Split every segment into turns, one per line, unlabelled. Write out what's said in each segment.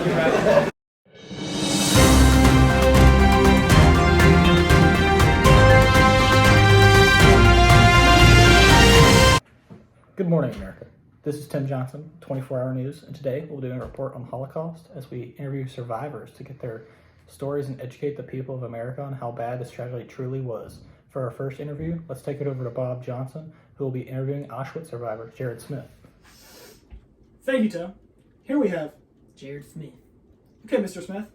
Good morning, America. This is Tim Johnson, 24 Hour News, and today we'll do a report on the Holocaust as we interview survivors to get their stories and educate the people of America on how bad this tragedy truly was. For our first interview, let's take it over to Bob Johnson, who will be interviewing Auschwitz survivor Jared Smith.
Thank you, Tim. Here we have
Jared Smith.
Okay, Mr. Smith.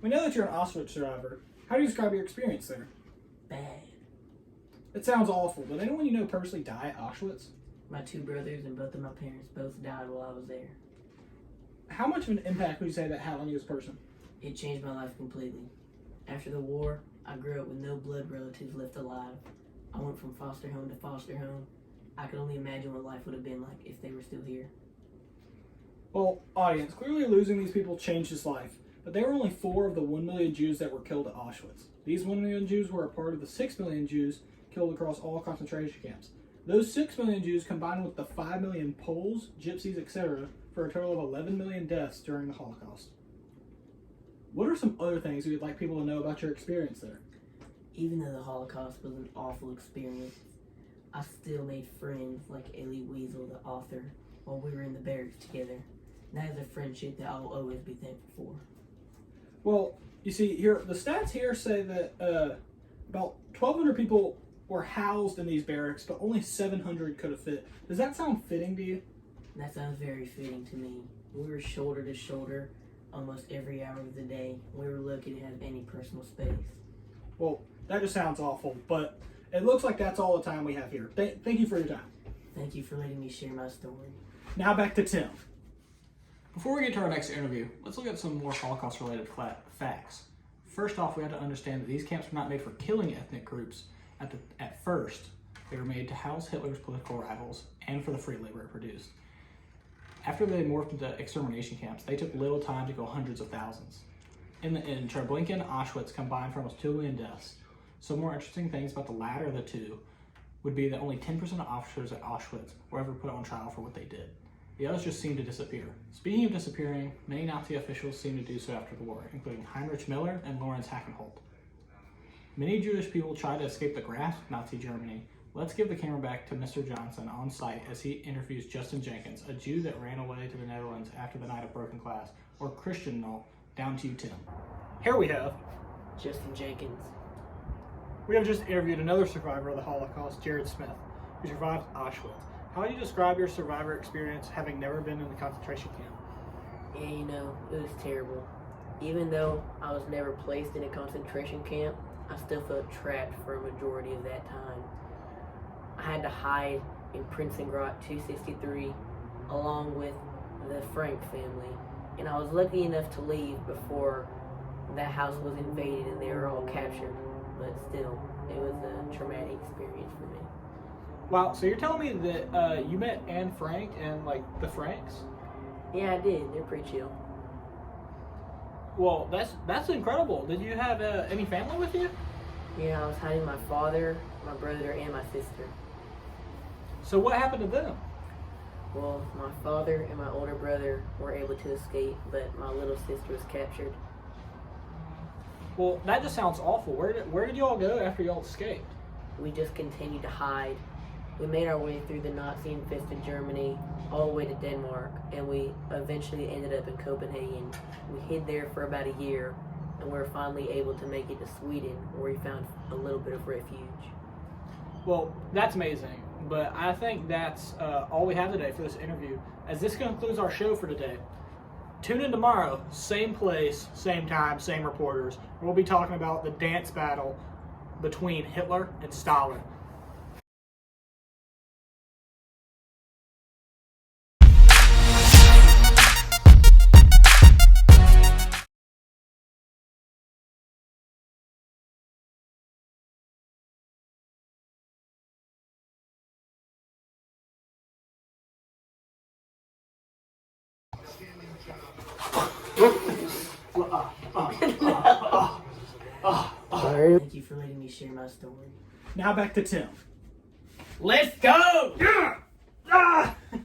We know that you're an Auschwitz survivor. How do you describe your experience there?
Bad.
It sounds awful. Did anyone you know personally die at Auschwitz?
My two brothers and both of my parents both died while I was there.
How much of an impact would you say that had on you as a person?
It changed my life completely. After the war, I grew up with no blood relatives left alive. I went from foster home to foster home. I could only imagine what life would have been like if they were still here.
Well, audience, clearly losing these people changed his life, but they were only 4 of the 1 million Jews that were killed at Auschwitz. These 1 million Jews were a part of the 6 million Jews killed across all concentration camps. Those 6 million Jews combined with the 5 million Poles, Gypsies, etc. for a total of 11 million deaths during the Holocaust. What are some other things you'd like people to know about your experience there?
Even though the Holocaust was an awful experience, I still made friends like Elie Wiesel, the author, while we were in the barracks together. And that is a friendship that I will always be thankful for.
Well, you see, here the stats here say that about 1,200 people were housed in these barracks, but only 700 could have fit. Does that sound fitting to you?
That sounds very fitting to me. We were shoulder to shoulder almost every hour of the day. We were lucky to have any personal space.
Well, that just sounds awful, but it looks like that's all the time we have here. Thank you for your time.
Thank you for letting me share my story.
Now back to Tim.
Before we get to our next interview, let's look at some more Holocaust-related facts. First off, we have to understand that these camps were not made for killing ethnic groups. At first, they were made to house Hitler's political rivals and for the free labor it produced. After they morphed into extermination camps, they took little time to kill hundreds of thousands. In the end, Treblinka and Auschwitz combined for almost 2 million deaths. Some more interesting things about the latter of the two would be that only 10% of officers at Auschwitz were ever put on trial for what they did. The others just seemed to disappear. Speaking of disappearing, many Nazi officials seemed to do so after the war, including Heinrich Miller and Lorenz Hackenholt. Many Jewish people tried to escape the grasp of Nazi Germany. Let's give the camera back to Mr. Johnson on site as he interviews Justin Jenkins, a Jew that ran away to the Netherlands after the night of broken glass, or Christian Null. Down to you, Tim.
Here we have.
Justin Jenkins.
We have just interviewed another survivor of the Holocaust, Jared Smith, who survived Auschwitz. How do you describe your survivor experience having never been in the concentration camp?
Yeah, you know, it was terrible. Even though I was never placed in a concentration camp, I still felt trapped for a majority of that time. I had to hide in Prinsengracht 263 along with the Frank family, and I was lucky enough to leave before that house was invaded and they were all captured, but still, it was a traumatic experience for me.
Wow, so you're telling me that you met Anne Frank and like the Franks?
Yeah, I did. They're pretty chill.
Well, that's incredible. Did you have any family with you?
Yeah, I was hiding my father, my brother, and my sister.
So what happened to them?
Well, my father and my older brother were able to escape, but my little sister was captured.
Well, that just sounds awful. Where did you all go after you all escaped?
We just continued to hide. We made our way through the Nazi-infested Germany all the way to Denmark, and we eventually ended up in Copenhagen. We hid there for about a year, and we were finally able to make it to Sweden, where we found a little bit of refuge.
Well, that's amazing, but I think that's all we have today for this interview, as this concludes our show for today. Tune in tomorrow, same place, same time, same reporters. We'll be talking about the dance battle between Hitler and Stalin.
Thank you for letting me share my story.
Now back to Tim.
Let's go!
Yeah! Ah!